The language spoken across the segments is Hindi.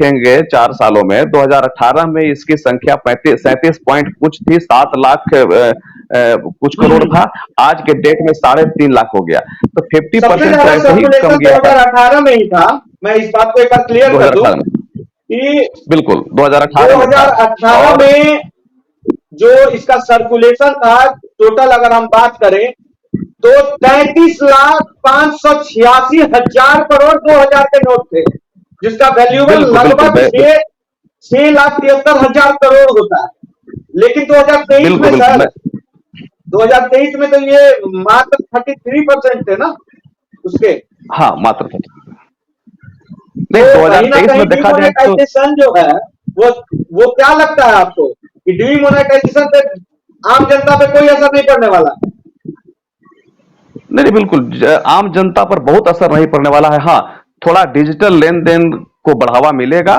देखेंगे 4 सालों में 2018 में इसकी संख्या 37 पॉइंट कुछ थी, 7 लाख कुछ करोड़ था। आज के डेट में 3.5 लाख हो गया, तो 50% तो ऐसे ही कम गया है। 2018 में ही था। मैं इस बात को एक बार क्लियर कर दूं कि बिल्कुल 2018 में जो इसका सर्कुलेशन था टोटल, अगर हम बात करें तो 33,586,000 करोड़ 2000 के नोट थे, जिसका वैल्यूएबल लगभग 6,73,000 करोड़ होता है। लेकिन 2023 में सर 2023 में तो ये मात्र 33% थे ना उसके। हाँ, मात्र तो 2023 में देखा जाए तो जो है वो क्या लगता है आपको कि डीमोनेटाइजेशन पे आम जनता पे कोई असर नहीं पड़ने वाला? नहीं, बिल्कुल आम जनता पर बहुत असर नहीं पड़ने वाला है। हाँ, थोड़ा डिजिटल लेन देन को बढ़ावा मिलेगा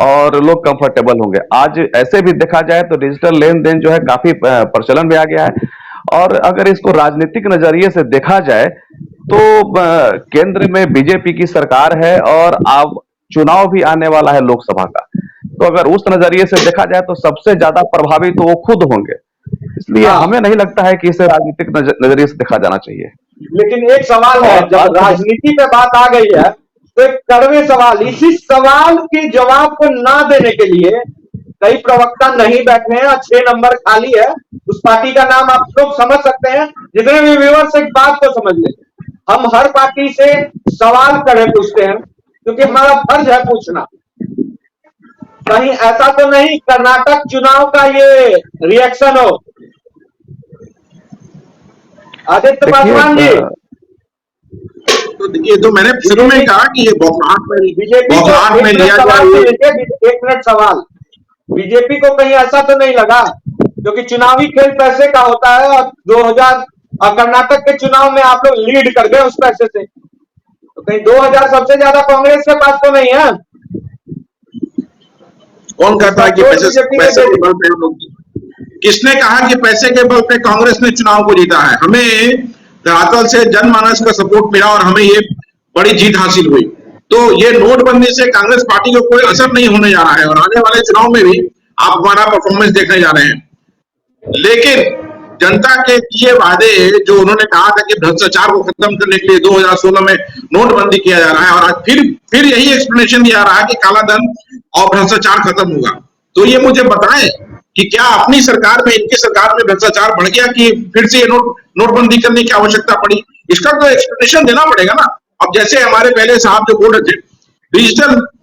और लोग कंफर्टेबल होंगे। आज ऐसे भी देखा जाए तो डिजिटल लेन देन जो है काफी प्रचलन में आ गया है। और अगर इसको राजनीतिक नजरिए से देखा जाए तो केंद्र में बीजेपी की सरकार है और अब चुनाव भी आने वाला है लोकसभा का, तो अगर उस नजरिए से देखा जाए तो सबसे ज्यादा प्रभावित तो वो खुद होंगे। इसलिए हमें नहीं लगता है कि इसे राजनीतिक नजरिए से देखा जाना चाहिए। लेकिन एक सवाल है, जब राजनीति पे बात आ गई है तो एक कड़वे सवाल, इसी सवाल के जवाब को ना देने के लिए कई प्रवक्ता नहीं बैठे हैं और 6 नंबर खाली है। उस पार्टी का नाम आप लोग समझ सकते हैं, जितने भी व्यूअर्स एक बात को समझ लें। हम हर पार्टी से सवाल कड़े पूछते हैं क्योंकि हमारा फर्ज है पूछना। कहीं ऐसा तो नहीं कर्नाटक चुनाव का ये रिएक्शन हो? आदित्य पासवान जी, तो देखिए, तो मैंने शुरू में कहा कि ये बौखलाहट में लिया जाए। एक मिनट सवाल, बीजेपी को कहीं ऐसा तो नहीं लगा, क्योंकि चुनावी खेल पैसे का होता है और 2000 कर्नाटक के चुनाव में आप लोग लीड कर गए उस पैसे से, तो कहीं 2000 सबसे ज्यादा कांग्रेस के पास तो नहीं है? कौन कहता है कि पैसे के बल पे? किसने कहा कि पैसे के बल पे कांग्रेस ने चुनाव को जीता है? हमें धरातल से जनमानस का सपोर्ट मिला और हमें ये बड़ी जीत हासिल हुई। तो ये नोटबंदी से कांग्रेस पार्टी को कोई असर नहीं होने जा रहा है और आने वाले चुनाव में भी आप हमारा परफॉर्मेंस देखने जा रहे हैं। लेकिन जनता के किए वादे जो उन्होंने कहा था कि भ्रष्टाचार को खत्म करने के लिए 2016 में नोटबंदी किया जा रहा है और आज फिर यही एक्सप्लेनेशन दिया रहा है कि काला धन और भ्रष्टाचार खत्म होगा। तो ये मुझे बताएं कि क्या अपनी सरकार में, इनकी सरकार में भ्रष्टाचार बढ़ गया कि फिर से नोटबंदी करने की आवश्यकता पड़ी? इसका तो एक्सप्लेनेशन देना पड़ेगा ना। अब जैसे हमारे पहले साहब जो बोल रहे थे,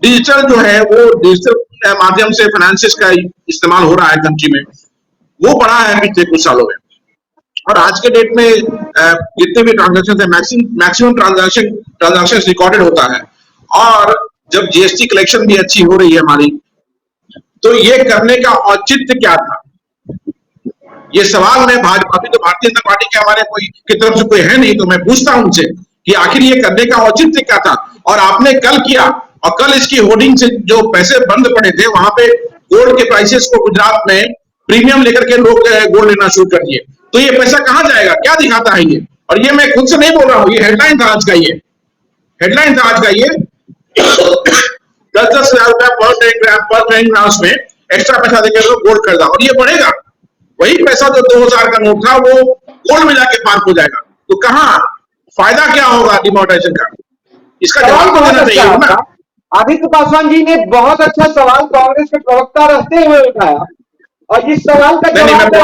डिजिटल जो है वो डिजिटल माध्यम से फाइनेंसिस का इस्तेमाल हो रहा है कंट्री में, वो बढ़ा है पिछले कुछ सालों में। और आज के डेट में जितने भी ट्रांजैक्शन है, मैक्सिमम ट्रांजैक्शन रिकॉर्डेड होता है। और जब जीएसटी कलेक्शन भी अच्छी हो रही है हमारी, तो ये करने का औचित्य क्या था? ये सवाल मैं अभी तो भारतीय जनता पार्टी के हमारे कोई की तरफ से कोई है नहीं, तो मैं पूछता हूं उनसे कि आखिर ये करने का औचित्य क्या था? और आपने कल किया, और कल इसकी होर्डिंग से जो पैसे बंद पड़े थे वहां पे गोल्ड के प्राइसेस को गुजरात में प्रीमियम लेकर के लोग गोल्ड लेना शुरू कर दिए। तो ये पैसा कहां जाएगा? क्या दिखाता है ये? और ये मैं खुद से नहीं बोल रहा हूं, ये हेडलाइन था आज का, ये हेडलाइन था आज का। ये 10-10 हजार रुपया पर ट्रेन ग्राम्स में एक्स्ट्रा पैसा देकर गोल्ड खरीदा, और ये बढ़ेगा। वही पैसा जो 2000 का नोट था वो गोल्ड में जाके पार्क हो जाएगा। तो कहाँ फायदा क्या होगा डिमोनेटाइजेशन का? इसका जवाब तो देना चाहिए ना। आदित्य पासवान जी ने बहुत अच्छा सवाल कांग्रेस के प्रवक्ता रहते हुए उठाया, और इस सवाल का जवाब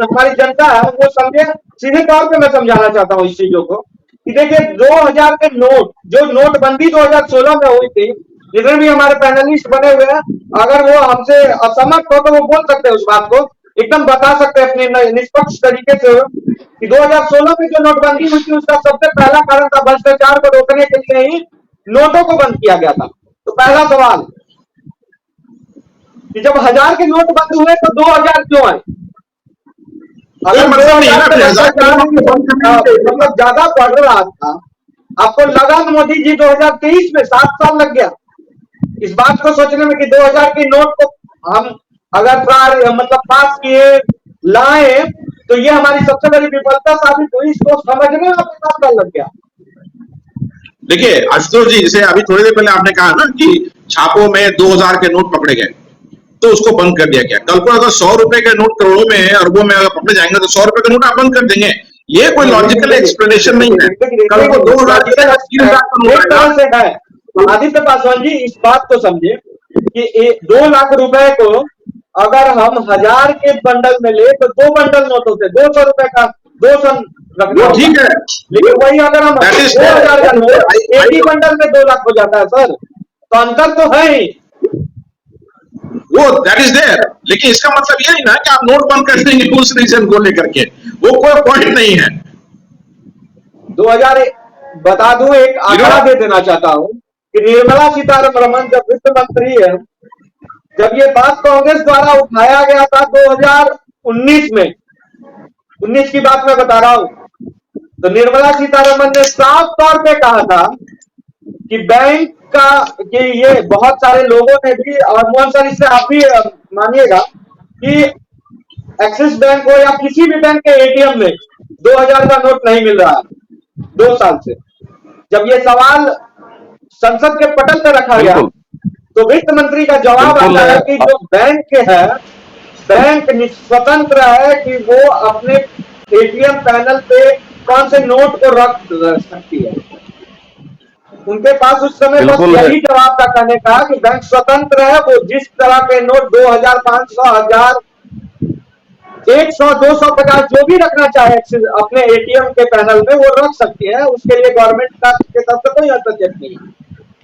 हमारी जनता है वो समझे। सीधे तौर पे मैं समझाना चाहता हूँ इस चीजों को कि देखिए 2000 के नोट, जो नोटबंदी 2016 में हुई थी, जितने भी हमारे पैनलिस्ट बने हुए हैं, अगर वो हमसे असहमत हो तो वो बोल सकते हैं, उस बात को एकदम बता सकते हैं अपने निष्पक्ष तरीके से कि 2016 में जो नोटबंदी हुई थी उसका सबसे पहला कारण था भ्रष्टाचार को रोकने के लिए ही नोटों को बंद किया गया था। तो पहला सवाल कि जब 1000 के नोट बंद हुए तो 2000 क्यों आए? अगर मतलब ज्यादा बढ़ रहा था, आपको लगा मोदी जी 2023 में 7 साल लग गया इस बात को सोचने में कि 2000 के नोट को हम अगर मतलब पास किए, लाए, तो ये हमारी सबसे बड़ी विफलता साबित हुई। इसको समझने में 7 साल लग गया। देखिए आशुतोष जी, जैसे अभी थोड़ी देर पहले आपने कहा ना कि छापों में 2000 के नोट पकड़े गए, तो उसको बंद कर दिया गया। कल को अगर 100 रुपए के नोट करोड़ों में, अरबों में अगर पकड़े जाएंगे तो 100 रुपए के नोट आप बंद कर देंगे। ये कोई लॉजिकल एक्सप्लेनेशन नहीं है। कल को 2000 की जगह 3000 का नोट एक तरह से है। आदित्य पासवान जी, इस बात को समझे कि 2 लाख रुपए को अगर हम 1000 के बंडल में ले तो 2 बंडल नोट होते, 200 रुपए का 200 रखना होगा। ठीक है, लेकिन वही अगर हम 2000 का नोट एक ही बंडल में 2 लाख हो जाता है सर, तो अंतर तो है ही। वो दैट इज देयर, लेकिन इसका मतलब ये नहीं ना कि आप नोट बंद कर देंगे उस रीजन को लेकर के, वो कोई पॉइंट नहीं है। 2000 बता दूं, एक आंकड़ा दे देना चाहता हूं कि निर्मला सीतारमण जब वित्त मंत्री है, जब ये बात कांग्रेस द्वारा उठाया गया था 2019 में, 19 की बात मैं बता रहा हूं, तो निर्मला सीतारमण ने साफ तौर पे कहा था कि बैंक का, कि ये बहुत सारे लोगों ने भी, और मोहन सर इससे आप भी मानिएगा कि एक्सिस बैंक हो या किसी भी बैंक के एटीएम में 2000 का नोट नहीं मिल रहा 2 साल से। जब ये सवाल संसद के पटल पर रखा गया तो वित्त मंत्री का जवाब आता है कि जो बैंक है, बैंक स्वतंत्र है कि वो अपने एटीएम पैनल पे कौन से नोट को रख सकती है। उनके पास उस समय बस यही जवाब था कहने का कि बैंक स्वतंत्र है, वो जिस तरह के नोट 2000, 500, 1000, 100, 200, 50 जो भी रखना चाहे अपने एटीएम के पैनल में वो रख सकती है, उसके लिए गवर्नमेंट का के तरफ से कोई हस्तक्षेप नहीं है।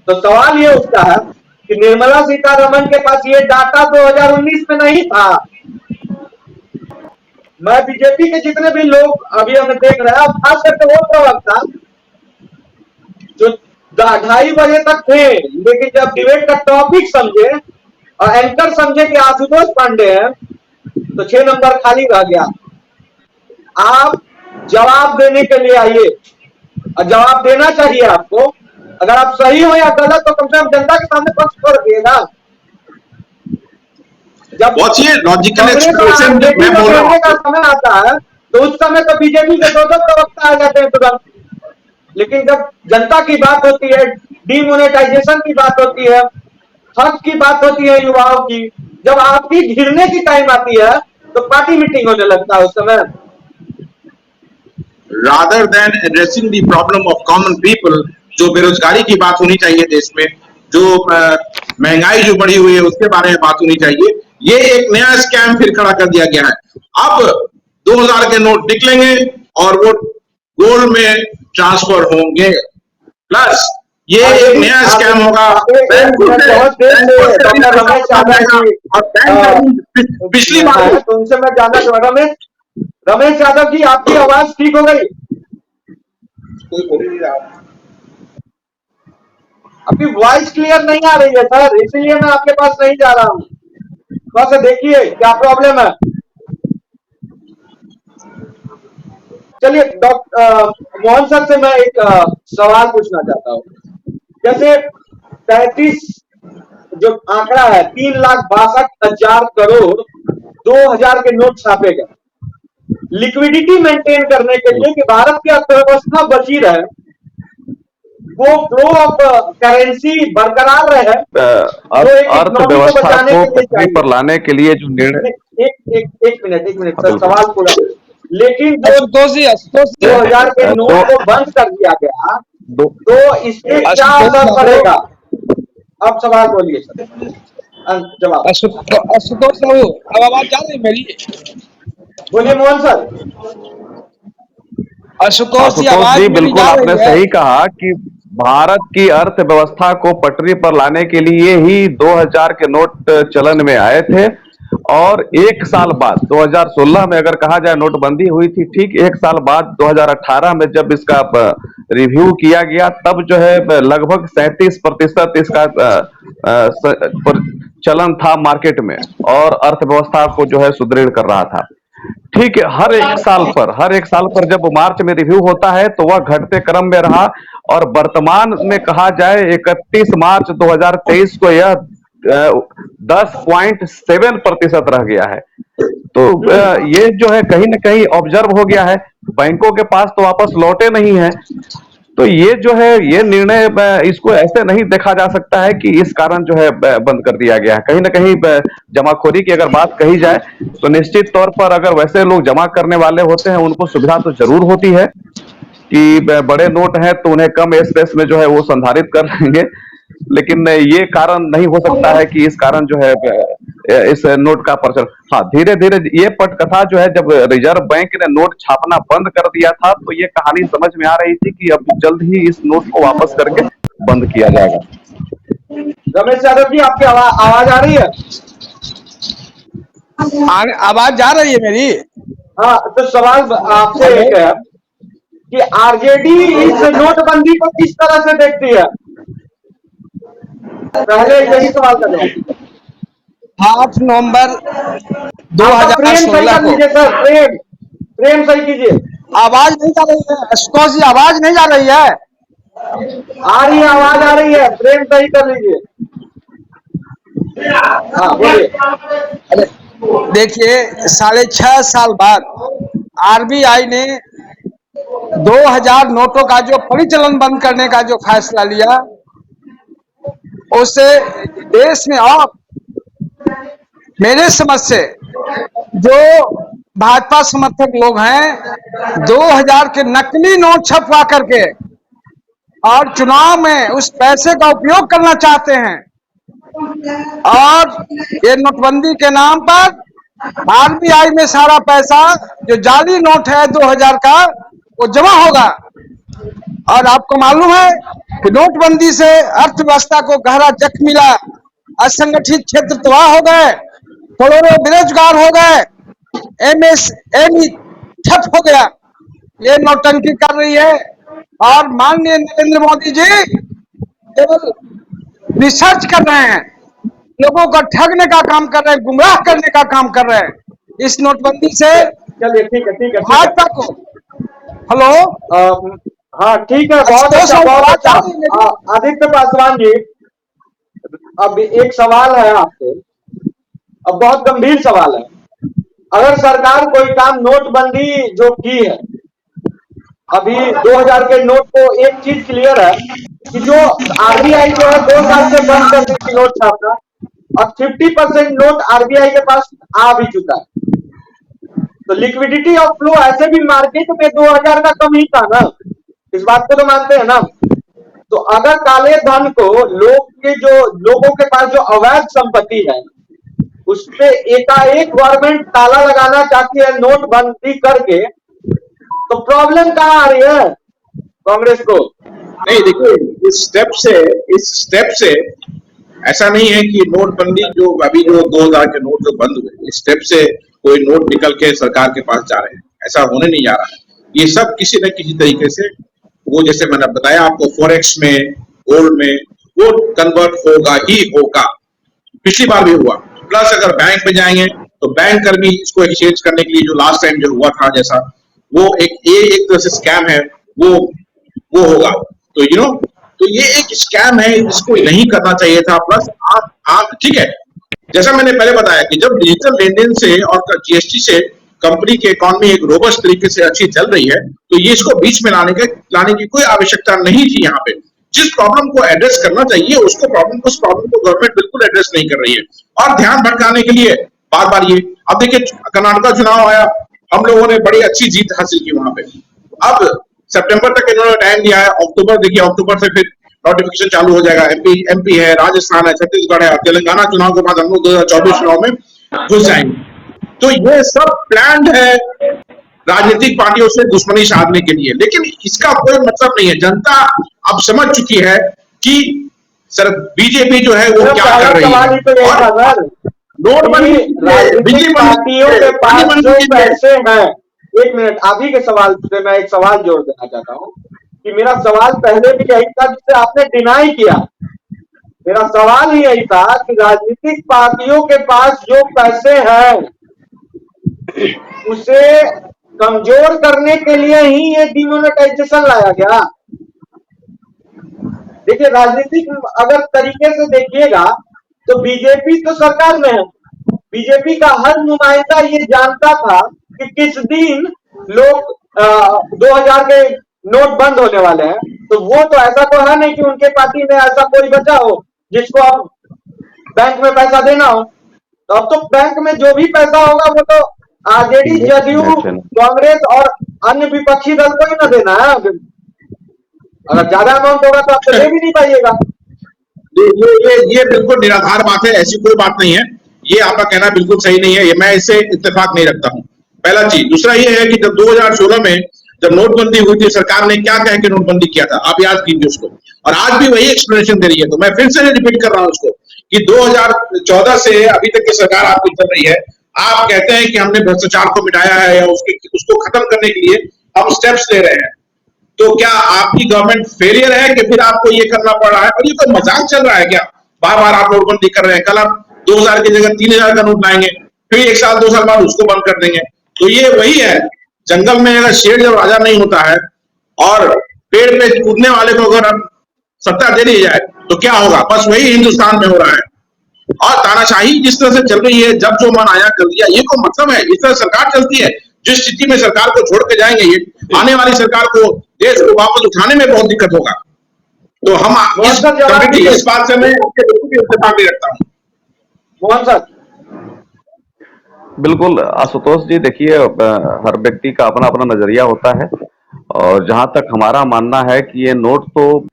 तो सवाल ये उठता है कि निर्मला सीतारमण के पास ये डाटा 2019 में नहीं था। मैं बीजेपी के जितने भी लोग अभी हमें देख रहे हैं, खास करके वो प्रवक्ता जो 2:30 बजे तक थे, लेकिन जब डिबेट का टॉपिक समझे और एंकर समझे कि आशुतोष पांडे हैं, तो 6 नंबर खाली रह गया। आप जवाब देने के लिए आइए और जवाब देना चाहिए आपको। अगर आप सही हो या गलत तो कम से कम जनता के सामने पक्ष कर दिएगा। जब लॉजिकल एक्सप्रेशन मैं बोल रहा हूं का समय आता है तो उस समय तो बीजेपी के 2 प्रवक्ता आ जाते हैं तुरंत, लेकिन जब जनता की बात होती है, डीमोनेटाइजेशन की बात होती है, हक की बात होती है युवाओं की, जब आपकी घिरने की टाइम आती है तो पार्टी मीटिंग होने लगता है उस समय। Rather than addressing the problem of common people, जो बेरोजगारी की बात होनी चाहिए देश में, जो महंगाई जो बढ़ी हुई है उसके बारे में बात होनी चाहिए, ये एक नया स्कैम फिर खड़ा कर दिया गया है। अब 2000 के नोट निकलेंगे और वो गोल्ड में ट्रांसफर होंगे, प्लस ये एक नया स्कैम होगा। पिछली बार तो उनसे मैं जानना चाहूंगा, रमेश यादव जी, आपकी आवाज ठीक हो गई? आपकी वॉइस क्लियर नहीं आ रही है सर, इसीलिए मैं आपके पास नहीं जा रहा हूँ। थोड़ा सा देखिए क्या प्रॉब्लम है। चलिए मोहन सर से मैं एक सवाल पूछना चाहता हूँ। जैसे 33 जो आंकड़ा है, 3,62,000 करोड़ 2000 के नोट छापे गए लिक्विडिटी मेंटेन करने के लिए कि भारत की अर्थव्यवस्था बची रहे, वो फ्लो ऑफ करेंसी बरकरार रहे, अर्थव्यवस्था को पटरी पर लाने के लिए जो निर्णय। एक मिनट सर, सवाल पूरा। लेकिन 2000 के नोट को बंद कर दिया गया तो इससे क्या असर पड़ेगा? अब सवाल बोलिए सर, जवाब। आशुतोष अब आवाज जा रही मेरी? बोलिए मोहन सर। आशुतोष जी, बिल्कुल आपने सही कहा कि भारत की अर्थव्यवस्था को पटरी पर लाने के लिए ही 2000 के नोट चलन में आए थे, और 1 साल बाद 2016 में अगर कहा जाए नोटबंदी हुई थी, ठीक 1 साल बाद 2018 में जब इसका रिव्यू किया गया, तब जो है लगभग 37% इसका चलन था मार्केट में और अर्थव्यवस्था को जो है सुदृढ़ कर रहा था। ठीक है, हर एक साल पर जब मार्च में रिव्यू होता है तो वह घटते क्रम में रहा, और वर्तमान में कहा जाए 31 मार्च 2023 को यह 10.7% रह गया है। तो ये जो है कहीं ना कहीं ऑब्जर्व हो गया है, बैंकों के पास तो वापस लौटे नहीं है। तो ये जो है ये निर्णय इसको ऐसे नहीं देखा जा सकता है कि इस कारण जो है बंद कर दिया गया है। कहीं ना कहीं जमाखोरी की अगर बात कही जाए तो निश्चित तौर पर अगर वैसे लोग जमा करने वाले होते हैं उनको सुविधा तो जरूर होती है कि बड़े नोट हैं तो उन्हें कम स्पेस में जो है वो संधारित कर लेंगे, लेकिन ये कारण नहीं हो सकता है कि इस कारण जो है इस नोट का प्रचलन। हाँ, धीरे धीरे ये पटकथा जो है जब रिजर्व बैंक ने नोट छापना बंद कर दिया था तो ये कहानी समझ में आ रही थी कि अब जल्द ही इस नोट को वापस करके बंद किया जाएगा। रमेश यादव जी, आपकी आवाज आ रही है? आवाज जा रही है मेरी? हाँ, तो सवाल आपसे एक है कि आरजेडी इस नोटबंदी को किस तरह से देखती है? पहले यही सवाल कर रहे हैं। 8 नवंबर प्रेम सही 2016 कर को। लीजिए सर, प्रेम सही कीजिए। आवाज नहीं जा रही है आशुतोष जी, आवाज नहीं जा रही है? आ रही है, आवाज आ रही है, प्रेम सही कर लीजिए। हाँ, बोलिए। अरे देखिए, 6.5 साल बाद आरबीआई ने 2000 नोटों का जो परिचालन बंद करने का जो फैसला लिया, उससे देश में और मेरे समझ से जो भाजपा समर्थक लोग हैं 2000 के नकली नोट छपवा करके और चुनाव में उस पैसे का उपयोग करना चाहते हैं, और ये नोटबंदी के नाम पर आरबीआई में सारा पैसा जो जाली नोट है 2000 का वो जमा होगा। और आपको मालूम है कि नोटबंदी से अर्थव्यवस्था को गहरा जख्म मिला, असंगठित क्षेत्र तबाह हो गए, करोड़ों बेरोजगार हो गए, एमएसएमई ठप हो गया। ये नौटंकी कर रही है और माननीय नरेंद्र मोदी जी केवल रिसर्च कर रहे हैं, लोगों को ठगने का काम कर रहे हैं, गुमराह करने का काम कर रहे हैं। इस नोटबंदी से चलिए, ठीक है। भाजपा को हेलो, हाँ ठीक है, बहुत अच्छा, बहुत अच्छा। आदित्य पासवान जी, अब एक सवाल है आपसे, अब बहुत गंभीर सवाल है। अगर सरकार कोई काम नोटबंदी जो की है, अभी 2000 के नोट को एक चीज क्लियर है कि जो आरबीआई जो है 2 साल से बंद कर दी थी नोट छापना, और 50% नोट आरबीआई के पास आ भी चुका है। तो लिक्विडिटी ऑफ फ्लो ऐसे भी मार्केट में 2000 का कम ही था ना, इस बात को तो मानते हैं ना। तो अगर काले धन को लोगों के पास जो अवैध संपत्ति है उस पे एकाएक गवर्नमेंट ताला लगाना चाहती है नोटबंदी करके, तो प्रॉब्लम कहाँ आ रही है कांग्रेस को? नहीं, देखिए, इस स्टेप से ऐसा नहीं है कि नोटबंदी जो अभी जो 2000 के नोट जो बंद हुए, इस स्टेप से कोई नोट निकल के सरकार के पास जा रहे हैं, ऐसा होने नहीं जा रहा है। ये सब किसी न किसी तरीके से वो, जैसे मैंने बताया आपको, फॉरेक्स में, गोल्ड में वो कन्वर्ट होगा ही होगा। पिछली बार भी हुआ। प्लस अगर बैंक में जाएंगे तो बैंक कर भी इसको एक्सचेंज करने के लिए जो लास्ट टाइम जो हुआ था, जैसा वो एक तरह से स्कैम है, वो होगा। तो तो ये एक स्कैम है, इसको नहीं करना चाहिए था। प्लस आप ठीक है, जैसा मैंने पहले बताया कि जब डिजिटल लेनदेन से और जीएसटी से कंपनी की इकोनॉमी एक रोबस्ट तरीके से अच्छी चल रही है, तो ये इसको बीच में लाने की कोई आवश्यकता नहीं थी। यहाँ पे जिस प्रॉब्लम को एड्रेस करना चाहिए उस प्रॉब्लम को गवर्नमेंट बिल्कुल एड्रेस नहीं कर रही है, और ध्यान भटकाने के लिए बार बार ये। अब देखिए, कर्नाटका चुनाव आया, हम लोगों ने बड़ी अच्छी जीत हासिल की वहां पे। अब सितंबर तक इन्होंने टाइम दिया है, अक्टूबर से फिर नोटिफिकेशन चालू हो जाएगा। एमपी है, राजस्थान है, छत्तीसगढ़ है, तेलंगाना चुनाव के बाद हम लोग 2024 चुनाव में घुस जाएंगे। तो ये सब प्लान्ड है राजनीतिक पार्टियों से दुश्मनी साधने के लिए, लेकिन इसका कोई मतलब नहीं है। जनता अब समझ चुकी है कि सर बीजेपी जो है वो क्या कर रही है। नोटबंदी, राजनीतिक पार्टियों के पास जो पैसे हैं, एक मिनट, आप ही के सवाल से मैं एक सवाल जोड़ देना चाहता हूँ कि मेरा सवाल पहले भी यही था जिसे आपने डिनाई किया। मेरा सवाल ही यही था कि राजनीतिक पार्टियों के पास जो पैसे हैं उसे कमजोर करने के लिए ही ये डिमोनेटाइजेशन लाया गया। देखिए, राजनीतिक अगर तरीके से देखिएगा तो बीजेपी तो सरकार में है, बीजेपी का हर नुमाइंदा ये जानता था कि किस दिन लोग 2000 के नोट बंद होने वाले हैं, तो वो तो ऐसा तो है नहीं कि उनके पार्टी में ऐसा कोई बचा हो जिसको अब बैंक में पैसा देना हो। तो अब तो बैंक में जो भी पैसा होगा वो तो आरजेडी, जदयू, कांग्रेस और अन्य विपक्षी दल को ही न देना है। अगर ज्यादा अमाउंट होगा तो आप तो दे भी नहीं पाइएगा। ये बिल्कुल निराधार बात है, ऐसी कोई बात नहीं है। ये आपका कहना बिल्कुल सही नहीं है, ये मैं इससे इत्तेफाक नहीं रखता हूं। पहला चीज। दूसरा ये है कि जब 2016 में जब नोटबंदी हुई थी, सरकार ने क्या कह के नोटबंदी किया था, आप याद कीजिए उसको। और आज भी वही एक्सप्लेनेशन दे रही है। तो मैं फिर से रिपीट कर रहा हूं उसको कि 2014 से अभी तक की सरकार आपकी चल रही है। आप कहते हैं कि हमने भ्रष्टाचार को मिटाया है या उसको खत्म करने के लिए हम स्टेप्स ले रहे हैं। तो क्या आपकी गवर्नमेंट फेलियर है कि फिर आपको ये करना पड़ रहा है? और ये तो मजाक चल रहा है क्या? बार बार आप नोटबंदी कर रहे हैं। कल आप 2000 की जगह 3000 का नोट लाएंगे, फिर 1 साल 2 साल बाद उसको बंद कर देंगे। तो ये वही है, जंगल में अगर शेर जब राजा नहीं होता है और पेड़ पे कूदने वाले को अगर सत्ता दे दी जाए तो क्या होगा? बस वही हिंदुस्तान में हो रहा है। और तानाशाही जिस तरह से चल रही है, जब जो मन आया कर दिया, ये कोई मतलब है? इस तरह सरकार चलती है? जिस स्थिति में सरकार को छोड़ के जाएंगे, ये आने वाली सरकार को, देश को वापस उठाने में बहुत दिक्कत होगा। तो हम इस बात से मैं बिल्कुल भी इत्तेफाक नहीं रखता हूं। मोहन सर। बिल्कुल आशुतोष जी, देखिए हर व्यक्ति का अपना अपना नजरिया होता है, और जहां तक हमारा मानना है कि ये नोट तो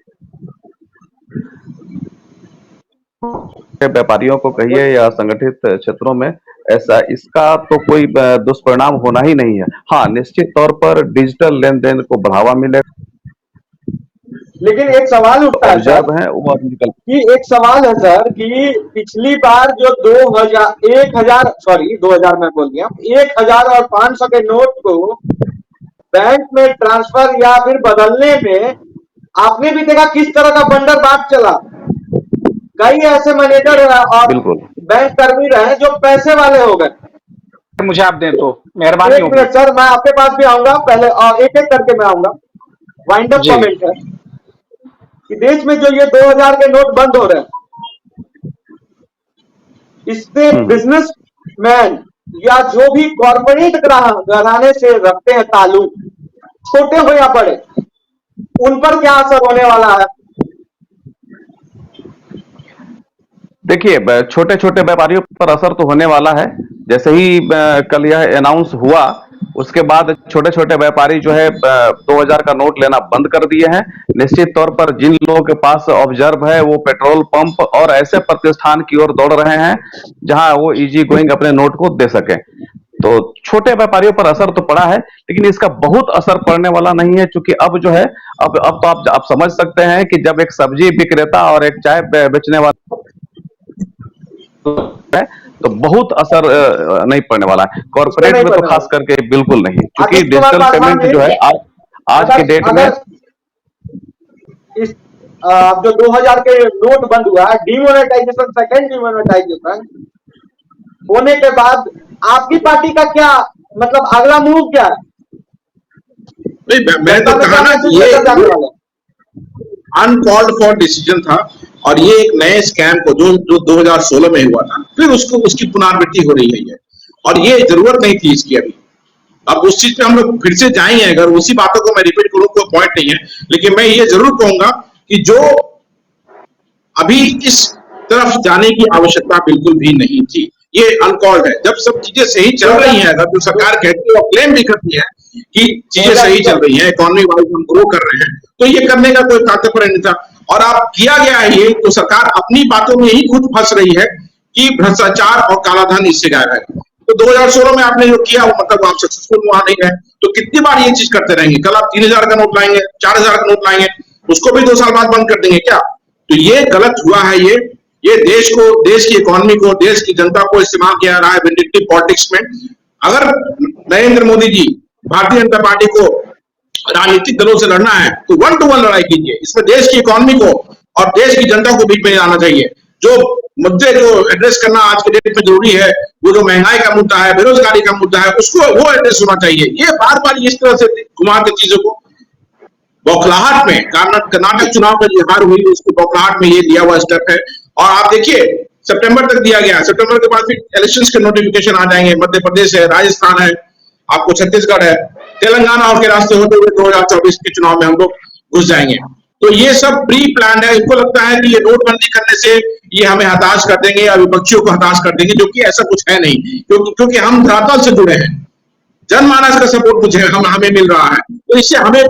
व्यापारियों को कहिए या संगठित क्षेत्रों में, ऐसा इसका तो कोई दुष्परिणाम होना ही नहीं है। हाँ, निश्चित तौर पर डिजिटल लेन देन को बढ़ावा मिलेगा। लेकिन एक सवाल उठता है सर, कि एक सवाल है सर कि पिछली बार जो 2000 में बोल गया, 1000 और 500 के नोट को बैंक में ट्रांसफर या फिर बदलने में आपने भी देखा किस तरह का बंडर बात चला। कई ऐसे मैनेजर और बैंक कर्मी रहे जो पैसे वाले हो गए। मुझे आप दें तो मेहरबानी होगी सर, मैं आपके पास भी आऊंगा पहले, और एक एक करके मैं आऊंगा। वाइंड अप कमेंट है कि देश में जो ये 2000 के नोट बंद हो रहे हैं, इससे बिजनेसमैन या जो भी कॉर्पोरेट घराने से रखते हैं ताल्लुक, छोटे हो या बड़े, उन पर क्या असर होने वाला है? देखिए, छोटे छोटे व्यापारियों पर असर तो होने वाला है। जैसे ही कल यह अनाउंस हुआ, उसके बाद छोटे छोटे व्यापारी जो है 2000 का नोट लेना बंद कर दिए हैं। निश्चित तौर पर जिन लोगों के पास ऑब्जर्व है, वो पेट्रोल पंप और ऐसे प्रतिष्ठान की ओर दौड़ रहे हैं जहां वो इजी गोइंग अपने नोट को दे सके। तो छोटे व्यापारियों पर असर तो पड़ा है, लेकिन इसका बहुत असर पड़ने वाला नहीं है, क्योंकि अब जो है, अब तो आप समझ सकते हैं कि जब एक सब्जी विक्रेता और एक चाय बेचने वाला है तो बहुत असर नहीं पड़ने वाला है। कॉर्पोरेट में तो खास करके बिल्कुल नहीं, क्योंकि डिजिटल पेमेंट जो है आज के डेट में इस जो 2000 के नोट बंद हुआ है, डिमोनेटाइजेशन, सेकंड डिमोनेटाइजेशन होने के बाद आपकी पार्टी का क्या मतलब अगला मूव क्या है? नहीं, मैं तो कहा ना कि ये अनकॉल्ड फॉर डिसीजन था, और ये एक नए स्कैम को जो 2016 में हुआ था, फिर उसकी पुनरावृत्ति हो रही है, और ये जरूरत नहीं थी इसकी अभी। अब उस चीज पे हम लोग फिर से जाएंगे, अगर उसी बातों को मैं रिपीट करूं कोई पॉइंट नहीं है, लेकिन मैं ये जरूर कहूंगा कि जो अभी इस तरफ जाने की आवश्यकता बिल्कुल भी नहीं थी, ये अनकॉल्ड है। जब सब चीजें सही चल रही हैं, अगर जो सरकार कहती है और क्लेम भी करती है कि चीजें सही चल रही हैं, इकोनॉमी वाइज हम ग्रो कर रहे हैं, तो ये करने का कोई तात्पर्य नहीं था। और आप किया गया है ये, तो सरकार अपनी बातों में ही खुद फंस रही है कि भ्रष्टाचार और कालाधन इससे गायब है। तो 2016 में आपने जो किया वो मतलब आप सक्सेसफुल वहां नहीं है, तो कितनी बार ये चीज करते रहेंगे? कल आप 3000 का नोट लाएंगे, 4000 का नोट लाएंगे, उसको भी 2 साल बाद बंद कर देंगे क्या? तो ये गलत हुआ है। ये देश को, देश की इकोनॉमी को, देश की जनता को इस्तेमाल किया रहा है विंडिक्टिव पॉलिटिक्स में। अगर नरेंद्र मोदी जी भारतीय जनता पार्टी को राजनीतिक दलों से लड़ना है तो 1 to 1 लड़ाई कीजिए। इसमें देश की इकोनॉमी को और देश की जनता को बीच में आना चाहिए। जो मुद्दे जो एड्रेस करना आज के डेट में जरूरी है, वो जो महंगाई का मुद्दा है, बेरोजगारी का मुद्दा है, उसको वो एड्रेस होना चाहिए। ये बार बार इस तरह से घुमा के चीजों को, बौखलाहट में, कर्नाटक चुनाव में जो हार हुई उसको बौखलाहट में ये दिया हुआ स्टेप है। और आप देखिए सितंबर तक दिया गया, सितंबर के बाद फिर इलेक्शंस के नोटिफिकेशन आ जाएंगे। मध्य प्रदेश है, राजस्थान है, आपको छत्तीसगढ़ है, तेलंगाना और के रास्ते होते हुए 2024 के चुनाव में हम लोग घुस जाएंगे। तो ये सब प्री प्लान है। इनको लगता है कि ये नोटबंदी करने से ये हमें हताश कर देंगे या विपक्षियों को हताश कर देंगे, जो कि ऐसा कुछ है नहीं, क्योंकि हम धरातल से जुड़े हैं, जनमानस का सपोर्ट मुझे हमें मिल रहा है। तो इससे हमें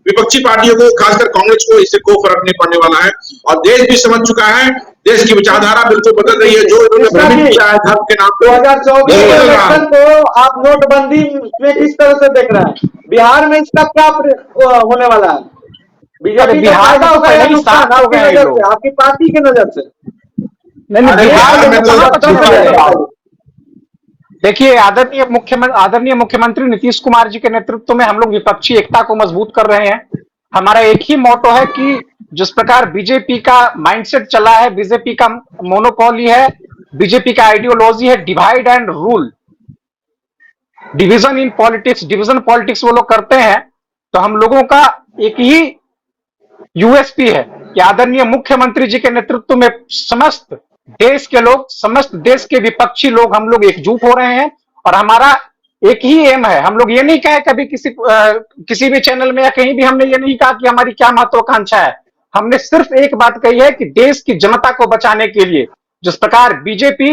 विपक्षी पार्टियों को, खासकर कांग्रेस को, इससे कोई फर्क नहीं पड़ने वाला है। और देश भी समझ चुका है, देश की विचारधारा बिल्कुल बदल रही है। जो इन्होंने भ्रमित किया है धर्म के नाम पे, 2024 के इलेक्शन को आप नोटबंदी में किस तरह से देख रहे हैं? बिहार में इसका क्या होने वाला है? बीजेपी बिहार का तो पहले ही साफ हो गया है ये लोग। आपकी पार्टी की नजर से नहीं, बिहार में तो देखिए, आदरणीय मुख्यमंत्री नीतीश कुमार जी के नेतृत्व में हम लोग विपक्षी एकता को मजबूत कर रहे हैं। हमारा एक ही मोटो है कि जिस प्रकार बीजेपी का माइंडसेट चला है, बीजेपी का मोनोपोली है, बीजेपी का आइडियोलॉजी है divide and rule, division in politics, division politics वो लोग करते हैं। तो हम लोगों का एक ही यूएसपी है कि आदरणीय मुख्यमंत्री जी के नेतृत्व में समस्त देश के लोग, समस्त देश के विपक्षी लोग, हम लोग एकजुट हो रहे हैं। और हमारा एक ही एम है, हम लोग ये नहीं कहे कभी किसी भी चैनल में या कहीं भी हमने ये नहीं कहा कि हमारी क्या महत्वाकांक्षा है। हमने सिर्फ एक बात कही है कि देश की जनता को बचाने के लिए जिस प्रकार बीजेपी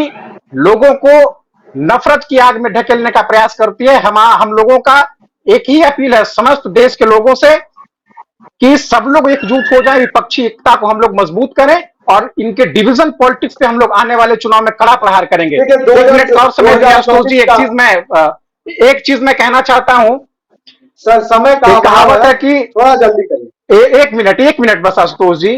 लोगों को नफरत की आग में ढकेलने का प्रयास करती है, हम लोगों का एक ही अपील है समस्त देश के लोगों से कि सब लोग एकजुट हो जाए, विपक्षी एकता को हम लोग मजबूत करें और इनके डिवीजन पॉलिटिक्स पे हम लोग आने वाले चुनाव में कड़ा प्रहार करेंगे। एक चीज मैं कहना चाहता हूं सर, समय का कहावत है कि थोड़ा जल्दी करिए। एक मिनट बस आशुतोष जी।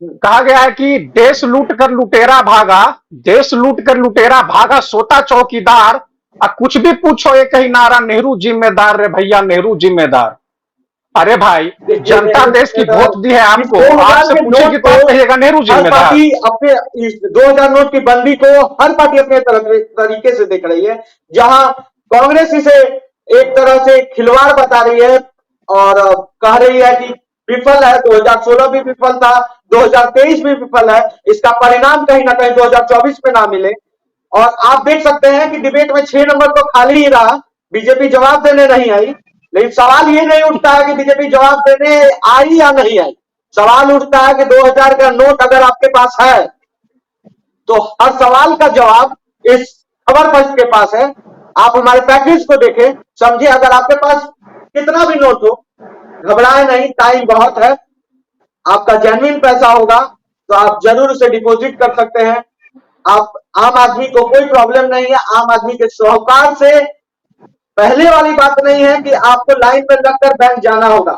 कहा गया है कि देश लूट कर लुटेरा भागा, देश लूट कर लुटेरा भागा, सोता चौकीदार, कुछ भी पूछो एक ही नारा, नेहरू जिम्मेदार रे भैया, नेहरू जिम्मेदार। अरे भाई, जनता देश की वोट दी है आपको, आपसे पूछेगी तो आप कहिएगा नेहरू जिम्मेदार। अपने 2000 नोट की बंदी को हर पार्टी अपने तरीके से देख रही है। जहां कांग्रेस इसे एक तरह से खिलवाड़ बता रही है और कह रही है कि विफल है, 2016 भी विफल था, 2023 भी विफल है, इसका परिणाम कहीं ना कहीं 2024 में ना मिले। और आप देख सकते हैं कि डिबेट में 6 नंबर तो खाली ही रहा, बीजेपी जवाब देने नहीं आई। लेकिन सवाल ये नहीं उठता है कि बीजेपी जवाब देने आई या नहीं आई, सवाल उठता है कि 2000 का नोट अगर आपके पास है तो हर सवाल का जवाब इस खबर पक्ष के पास है। आप हमारे पैकेज को देखें, समझिए, अगर आपके पास कितना भी नोट हो, घबराए नहीं, टाइम बहुत है। आपका जेन्युइन पैसा होगा तो आप जरूर उसे डिपॉजिट कर सकते हैं। आप आम आदमी को कोई प्रॉब्लम नहीं है, आम आदमी के साहूकार से पहले वाली बात नहीं है कि आपको लाइन में लगकर बैंक जाना होगा,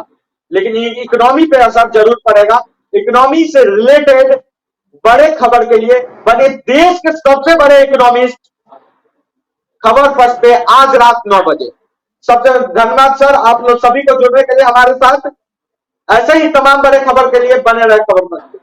लेकिन ये इकोनॉमी पे असर जरूर पड़ेगा। इकोनॉमी से रिलेटेड बड़े खबर के लिए बने देश के सबसे बड़े इकोनॉमिस्ट खबर फर्स्ट पे आज रात 9 बजे। सबसे धन्यवाद सर, आप लोग सभी को जुड़ने के लिए हमारे साथ। ऐसे ही तमाम बड़े खबर के लिए बने रहे खबर फर्स्ट।